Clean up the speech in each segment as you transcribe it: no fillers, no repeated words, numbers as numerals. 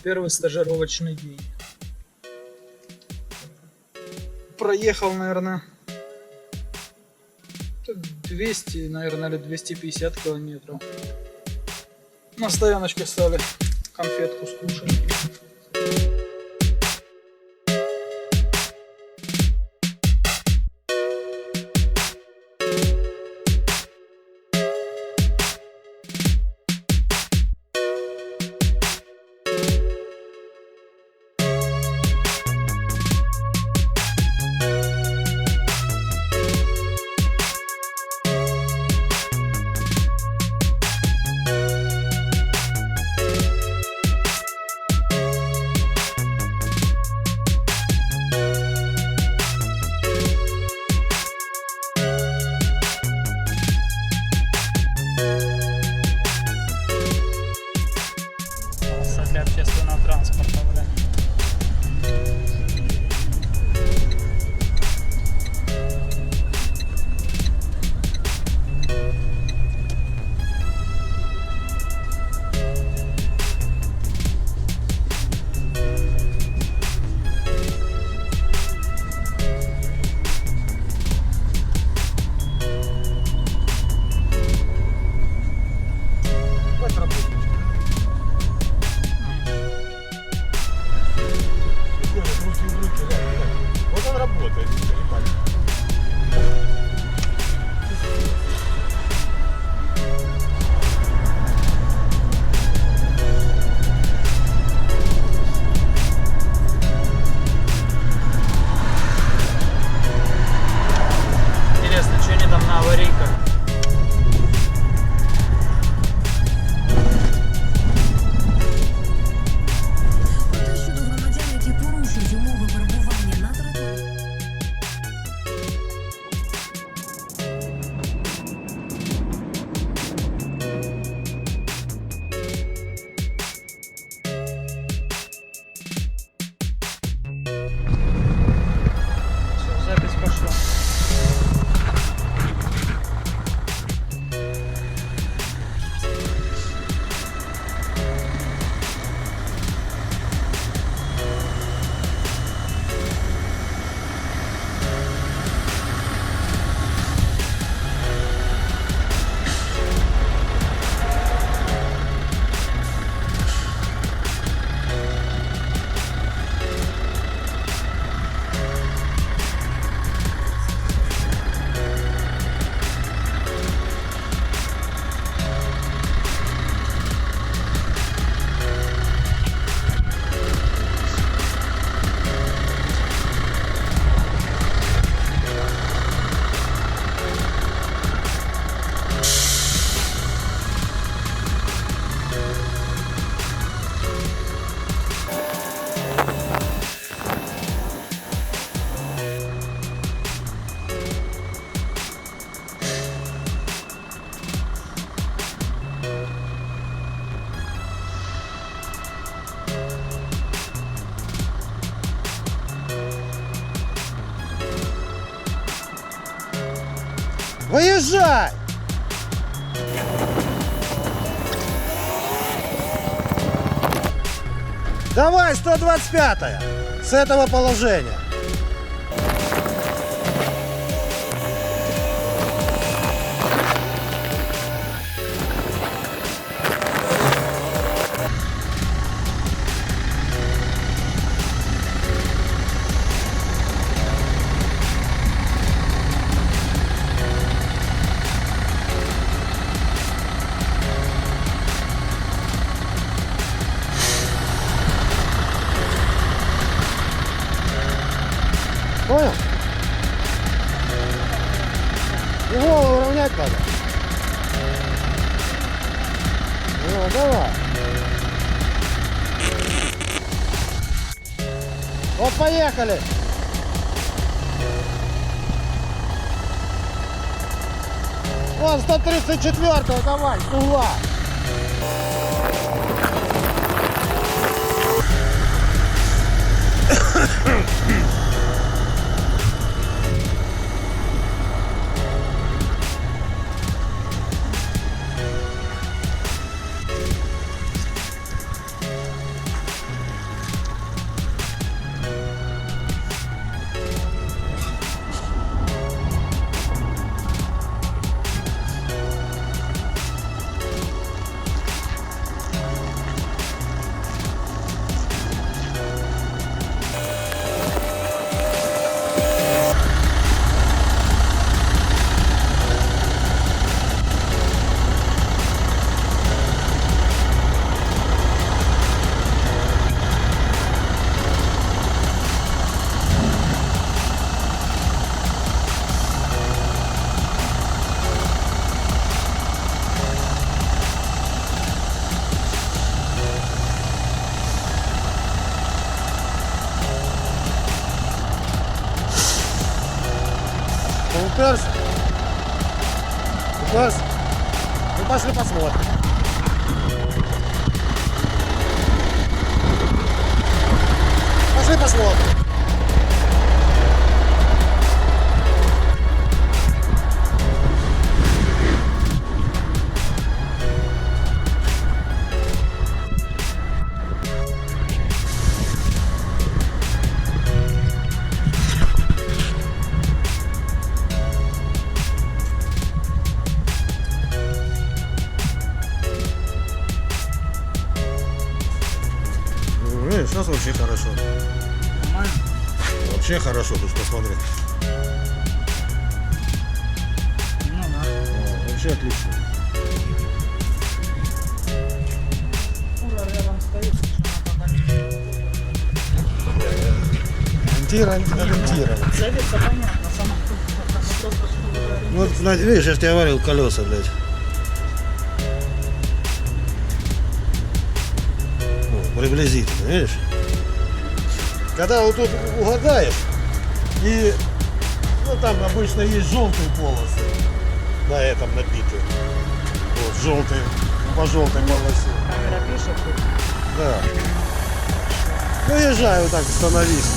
Первый стажировочный день. Проехал, наверное, 200, наверное, или 250 километров. На стояночке стали конфетку скушать. Для общественного транспорта, бля. Вот работает. Руки в руки, да. Вот он работает, понимаешь. Интересно, что они там на аварийках? Проте щодо громадян, які порушують умови перебування на території. Все, запись пошла. Выезжай! Давай, 125-я, с этого положения. Понял? И голову равнять надо. Ну, давай. Вот, поехали. Вон 134-го, давай, с угла. Класс. Ну пошли посмотрим. Пошли посмотрим. Сейчас вообще хорошо. Нормально? Вообще хорошо, ты ж посмотри. Ну да. Вообще отлично. Фура рядом стоит, Ориентирован. Целится понятно, сама просто Ну, вот, видишь, я же тебе говорил, колеса, блядь. Ну, приблизительно, видишь? Когда вот тут угадаешь, и ну, там обычно есть желтые полосы на этом набитые. Вот, желтые, по желтой полосе. камера пишет. Да. Ну, езжай вот так, становись.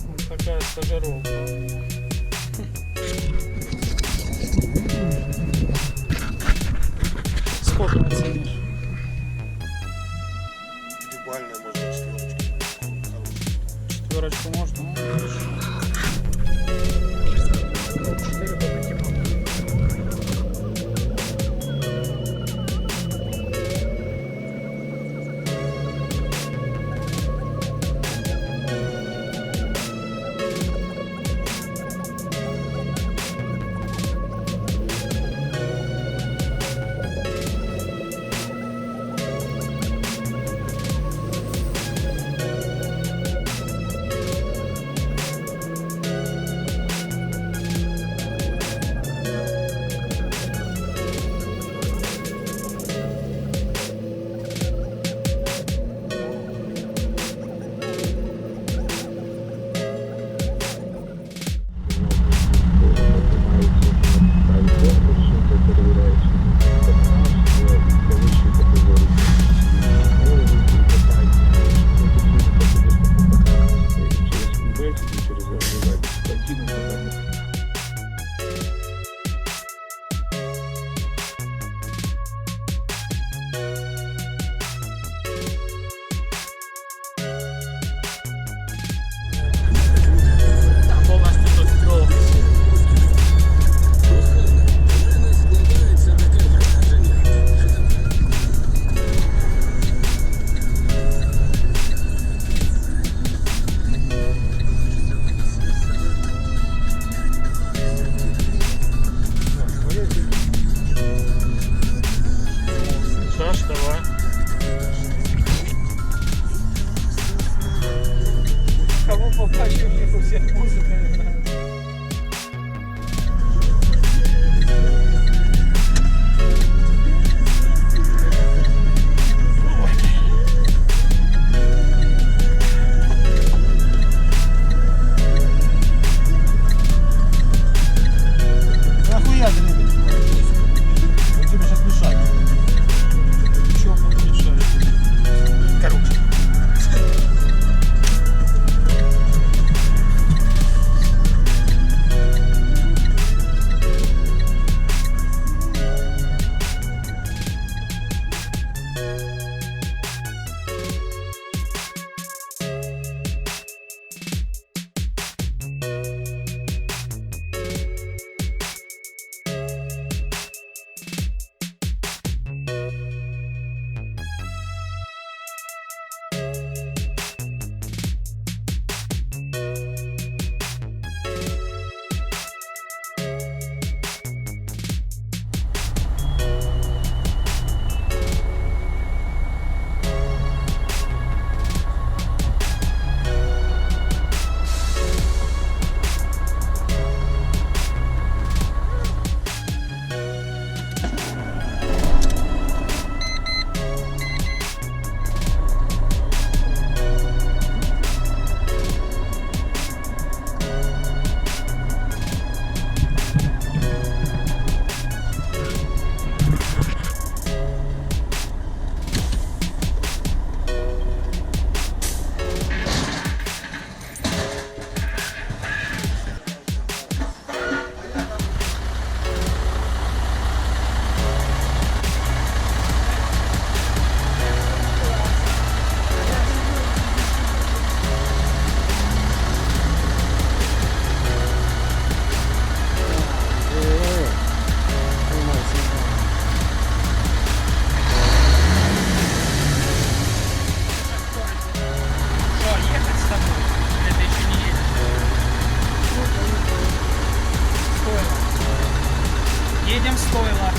Вот такая стажировка. Сколько оценишь? Дебальная, можно четверочка. Четверочку можно? Ну, хорошо. 4 по 5. Полностью тут ввел. Едем стоило.